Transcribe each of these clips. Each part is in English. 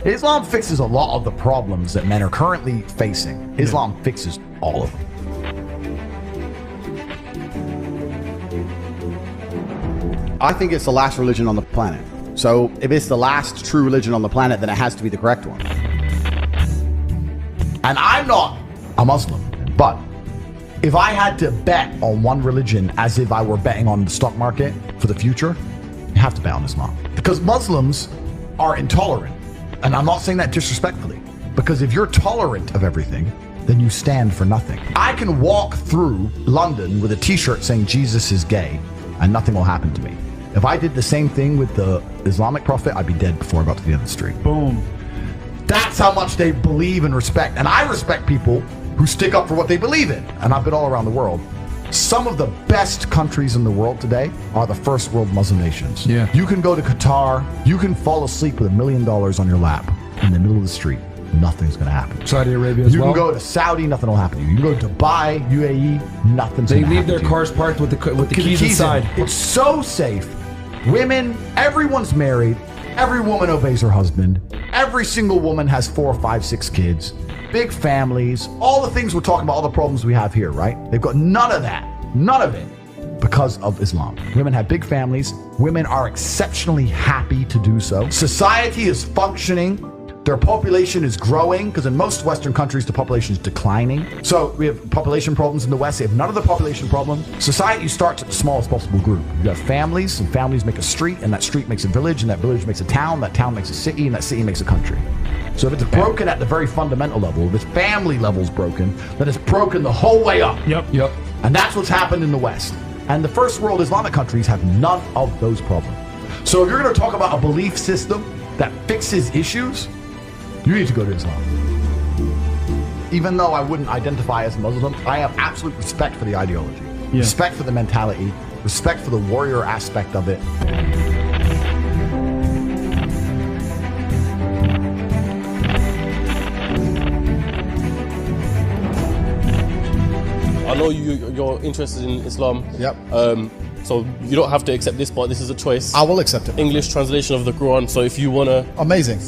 Islam fixes a lot of the problems that men are currently facing. Islam fixes all of them. I think it's the last religion on the planet. So if it's the last true religion on the planet, then it has to be the correct one. And I'm not a Muslim, but if I had to bet on one religion as if I were betting on the stock market for the future, you have to bet on Islam. Because Muslims are intolerant. And I'm not saying that disrespectfully, because if you're tolerant of everything, then you stand for nothing. I can walk through London with a t-shirt saying Jesus is gay and nothing will happen to me. If I did the same thing with the Islamic prophet, I'd be dead before I got to the end of the street. Boom. That's how much they believe and respect. And I respect people who stick up for what they believe in. And I've been all around the world. Some of the best countries in the world today are the first world Muslim nations. Yeah. You can go to Qatar, you can fall asleep with $1 million on your lap in the middle of the street. Nothing's gonna happen. Saudi Arabia as You well. can go to Saudi, nothing will happen to you. You can go to Dubai, UAE, nothing's They gonna leave happen their to you. cars parked with the keys inside. It's so safe. Women, everyone's married. Every woman obeys her husband. Every single woman has 4, 5, 6 kids. Big families. All the things we're talking about, all the problems we have here, right? They've got none of that. None of it. Because of Islam. Women have big families. Women are exceptionally happy to do so. Society is functioning. Their population is growing, because in most Western countries, the population is declining. So we have population problems in the West. They have none of the population problems. Society starts at the smallest possible group. You have families, and families make a street, and that street makes a village, and that village makes a town, that town makes a city, and that city makes a country. So if it's broken at the very fundamental level, if its family level is broken, then it's broken the whole way up. Yep. And that's what's happened in the West. And the first world Islamic countries have none of those problems. So if you're going to talk about a belief system that fixes issues, you need to go to Islam. Even though I wouldn't identify as a Muslim, I have absolute respect for the ideology, respect for the mentality, respect for the warrior aspect of it. I know you're interested in Islam. Yep. So you don't have to accept this, but this is a choice. I will accept it. English translation of the Quran. So if you wanna, Amazing.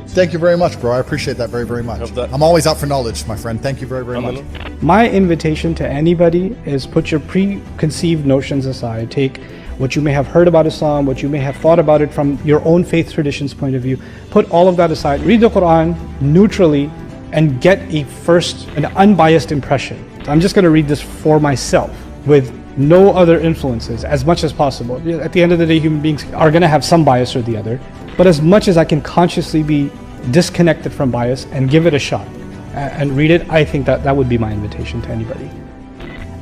Thank you very much, bro. I appreciate that very, very much. Have that. I'm always out for knowledge, my friend. Thank you very, very much. My invitation to anybody is put your preconceived notions aside. Take what you may have heard about Islam, what you may have thought about it from your own faith tradition's point of view. Put all of that aside. Read the Quran neutrally and get an unbiased impression. I'm just going to read this for myself with no other influences as much as possible. At the end of the day, human beings are going to have some bias or the other, but as much as I can consciously be disconnected from bias and give it a shot and read it, I think that would be my invitation to anybody.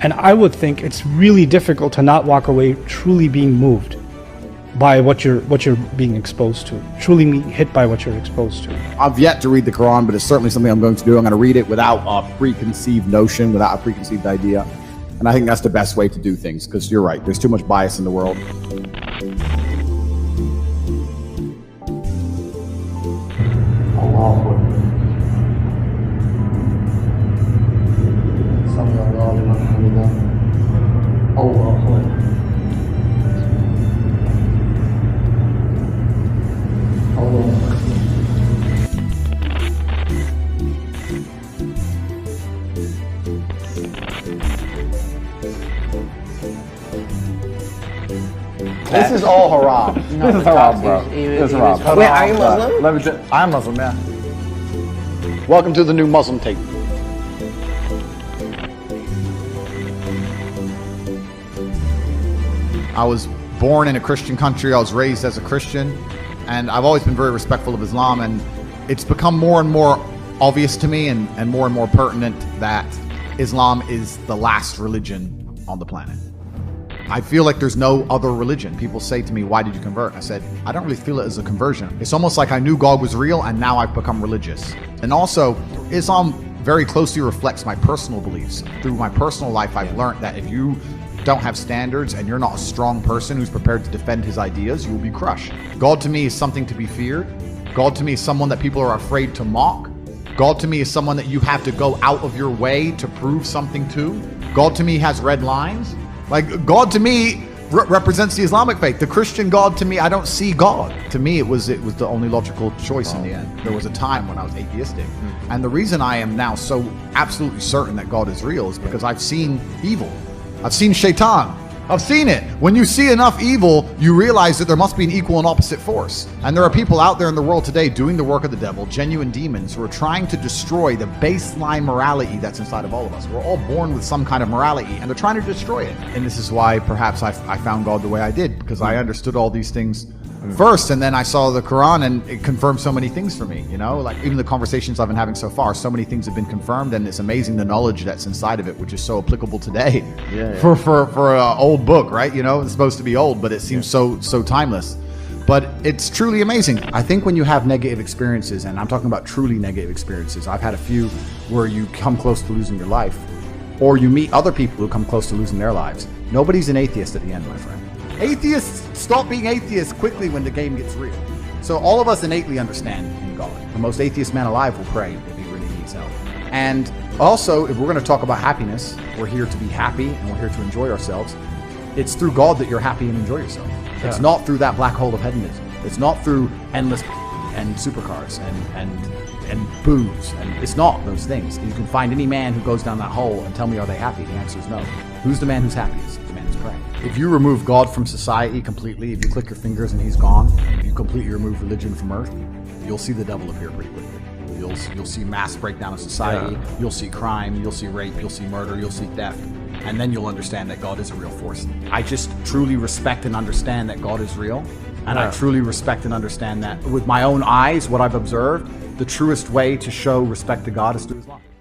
And I would think it's really difficult to not walk away truly being moved by what you're being exposed to, truly being hit by what you're exposed to. I've yet to read the Quran, but it's certainly something I'm going to do. I'm going to read it without a preconceived notion, without a preconceived idea. And I think that's the best way to do things, because you're right, there's too much bias in the world. This is all haram. This is haram, bro. This is haram. Wait, are you Muslim? Let me tell I'm Muslim, yeah. Welcome to the new Muslim Tate. I was born in a Christian country. I was raised as a Christian, and I've always been very respectful of Islam, and it's become more and more obvious to me and more pertinent that Islam is the last religion on the planet. I feel like there's no other religion. People say to me, why did you convert? I said, I don't really feel it as a conversion. It's almost like I knew God was real and now I've become religious. And also, Islam very closely reflects my personal beliefs. Through my personal life, I've learned that if you don't have standards and you're not a strong person who's prepared to defend his ideas, you will be crushed. God to me is something to be feared. God to me is someone that people are afraid to mock. God to me is someone that you have to go out of your way to prove something to. God to me has red lines. Like, God to me represents the Islamic faith. The Christian God, to me, I don't see God. To me, it was the only logical choice in the end. There was a time when I was atheistic. And the reason I am now so absolutely certain that God is real is because I've seen evil. I've seen shaitan. I've seen it. When you see enough evil, you realize that there must be an equal and opposite force. And there are people out there in the world today doing the work of the devil, genuine demons, who are trying to destroy the baseline morality that's inside of all of us. We're all born with some kind of morality, and they're trying to destroy it. And this is why perhaps I found God the way I did, because I understood all these things first, and then I saw the Quran, and it confirmed so many things for me, you know, like even the conversations I've been having so far, so many things have been confirmed, and it's amazing the knowledge that's inside of it, which is so applicable today. For an old book, right? You know, it's supposed to be old, but it seems so timeless. But it's truly amazing. I think when you have negative experiences, and I'm talking about truly negative experiences, I've had a few where you come close to losing your life, or you meet other people who come close to losing their lives. Nobody's an atheist at the end, my friend. Atheists stop being atheists quickly when the game gets real. So all of us innately understand in God. The most atheist man alive will pray if he really needs help. And also, if we're going to talk about happiness, we're here to be happy and we're here to enjoy ourselves. It's through God that you're happy and enjoy yourself. Yeah. It's not through that black hole of hedonism. It's not through endless and supercars and booze. And it's not those things. You can find any man who goes down that hole and tell me, are they happy? The answer is no. Who's the man who's happiest? The man who's praying. If you remove God from society completely, if you click your fingers and he's gone, if you completely remove religion from earth, you'll see the devil appear pretty quickly. You'll see mass breakdown of society, you'll see crime, you'll see rape, you'll see murder, you'll see theft, and then you'll understand that God is a real force. I just truly respect and understand that God is real, and I truly respect and understand that with my own eyes, what I've observed, the truest way to show respect to God is through Islam.